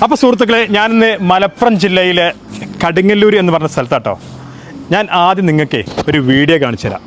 അപ്പോൾ സുഹൃത്തുക്കളെ, ഞാനിന്ന് മലപ്പുറം ജില്ലയിലെ കടുങ്ങല്ലൂർ എന്ന് പറഞ്ഞ സ്ഥലത്താട്ടോ. ഞാൻ ആദ്യം നിങ്ങൾക്ക് ഒരു വീഡിയോ കാണിച്ചു തരാം.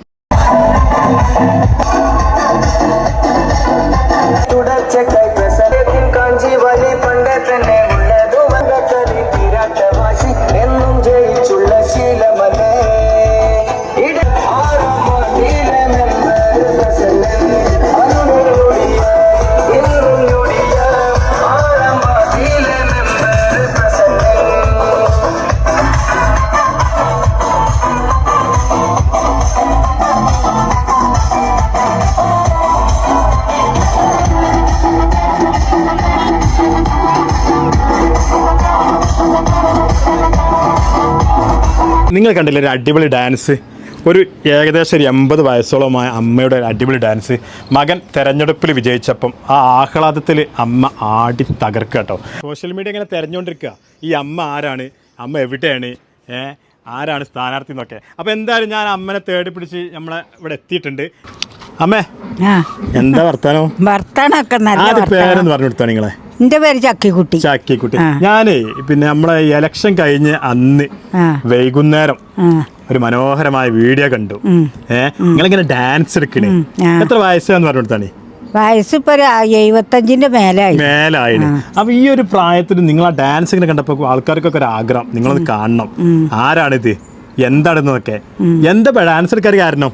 നിങ്ങൾ കണ്ടില്ലേ ഒരു അടിപൊളി ഡാൻസ്? ഒരു ഏകദേശം 80 വയസ്സോളമായ അമ്മയുടെ ഒരു അടിപൊളി ഡാൻസ് മകൻ തെരഞ്ഞെടുപ്പിൽ വിജയിച്ചപ്പം ആ ആഹ്ലാദത്തിൽ അമ്മ ആടി തകർക്കുക കേട്ടോ. സോഷ്യൽ മീഡിയ ഇങ്ങനെ തിരഞ്ഞുകൊണ്ടിരിക്കുക, ഈ അമ്മ ആരാണ്, അമ്മ എവിടെയാണ്, ആരാണ് സ്ഥാനാർത്ഥി എന്നൊക്കെ. അപ്പോൾ എന്തായാലും ഞാൻ അമ്മനെ തേടി പിടിച്ച് നമ്മളെ ഇവിടെ എത്തിയിട്ടുണ്ട്. അമ്മേ, എന്താ വർത്താനം? വർത്താനൊക്കെ പേരെന്ന് പറഞ്ഞു കൊടുത്താ നിങ്ങളെ? എന്റെ പേര് ചക്കിക്കുട്ടി. ചക്കിക്കുട്ടി. ഞാനേ പിന്നെ നമ്മളെ ഇലക്ഷൻ കഴിഞ്ഞ് അന്ന് വൈകുന്നേരം ഒരു മനോഹരമായ വീഡിയോ കണ്ടു. നിങ്ങളിങ്ങനെ ഡാൻസ് എടുക്കണേ. എത്ര വയസ്സാന്ന് പറഞ്ഞു കൊടുത്താണ്? വയസ്സിപ്പോ 75 മേലായി. അപ്പൊ ഈ ഒരു പ്രായത്തിൽ നിങ്ങൾ ആ ഡാൻസ് ഇങ്ങനെ കണ്ടപ്പോ ആൾക്കാർക്കൊക്കെ ഒരു ആഗ്രഹം, നിങ്ങളത് കാണണം, ആരാണിത്, എന്താണെന്നൊക്കെ. എന്താ ഡാൻസ് എടുക്കാൻ കാരണം?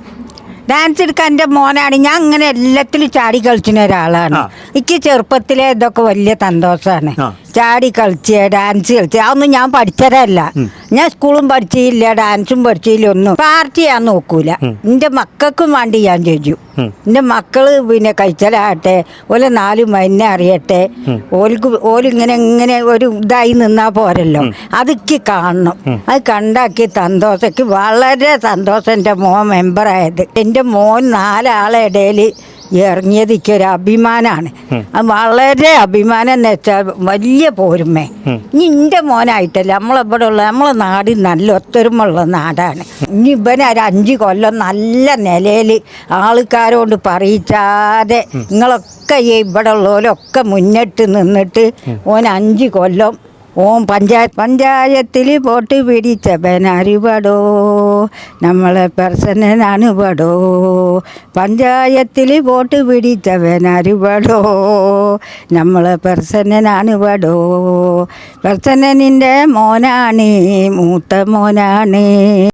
ഡാൻസ് എടുക്കാൻ എൻ്റെ മോനാണ്. ഞാൻ അങ്ങനെ എല്ലാത്തിലും ചാടി കളിച്ചിന ഒരാളാണ്. എനിക്ക് ചെറുപ്പത്തിലെ ഇതൊക്കെ വലിയ സന്തോഷമാണ്. ചാടി കളിച്ച് ഡാൻസ് കളിച്ച് അതൊന്നും ഞാൻ പഠിച്ചതല്ല. ഞാൻ സ്കൂളും പഠിച്ചില്ല, ഡാൻസും പഠിച്ചില്ല, ഒന്നും. പാർട്ടി ഞാൻ നോക്കൂല. എൻ്റെ മക്കൾക്കും വേണ്ടി ഞാൻ ചെയ്യും. എൻ്റെ മക്കള് പിന്നെ കഴിച്ചാലാകട്ടെ, ഓലെ 4 മൈനെ അറിയട്ടെ, ഓലിങ്ങനെ ഇങ്ങനെ ഒരു ഇതായി നിന്നാ പോരല്ലോ. അതൊക്കെ കാണണം. അത് കണ്ടാക്കി സന്തോഷക്ക് വളരെ സന്തോഷം എൻ്റെ മോൻ മെമ്പറായത്. എൻ്റെ മോൻ 4 ആളെ ഇടയിൽ ഇറങ്ങിയതിക്ക് ഒരു അഭിമാനമാണ്. അത് വളരെ അഭിമാനം എന്ന് വെച്ചാൽ വലിയ പോരുമേ. ഇനി എൻ്റെ മോനായിട്ടല്ല, നമ്മളിവിടെ ഉള്ള നമ്മളെ നാട് നല്ല ഒത്തൊരുമുള്ള നാടാണ്. ഇനി ഇവനെ ഒരു 5 കൊല്ലം നല്ല നിലയിൽ ആൾക്കാരോട് പറയിച്ചാതെ നിങ്ങളൊക്കെ ഇവിടെ ഉള്ളവരൊക്കെ മുന്നിട്ട് നിന്നിട്ട് ഓൻ 5 കൊല്ലം ഓം പഞ്ചായത്തിൽ വോട്ട് പിടിച്ചവനാര് പടോ, നമ്മളെ പെർസനാണ് പടോ. പഞ്ചായത്തിൽ വോട്ട് പിടിച്ചവനാര് പടോ, നമ്മളെ പെർസനാണ് പടോ. പെർസനൻ്റെ മോനാണ്, മൂത്ത മോനാണ്.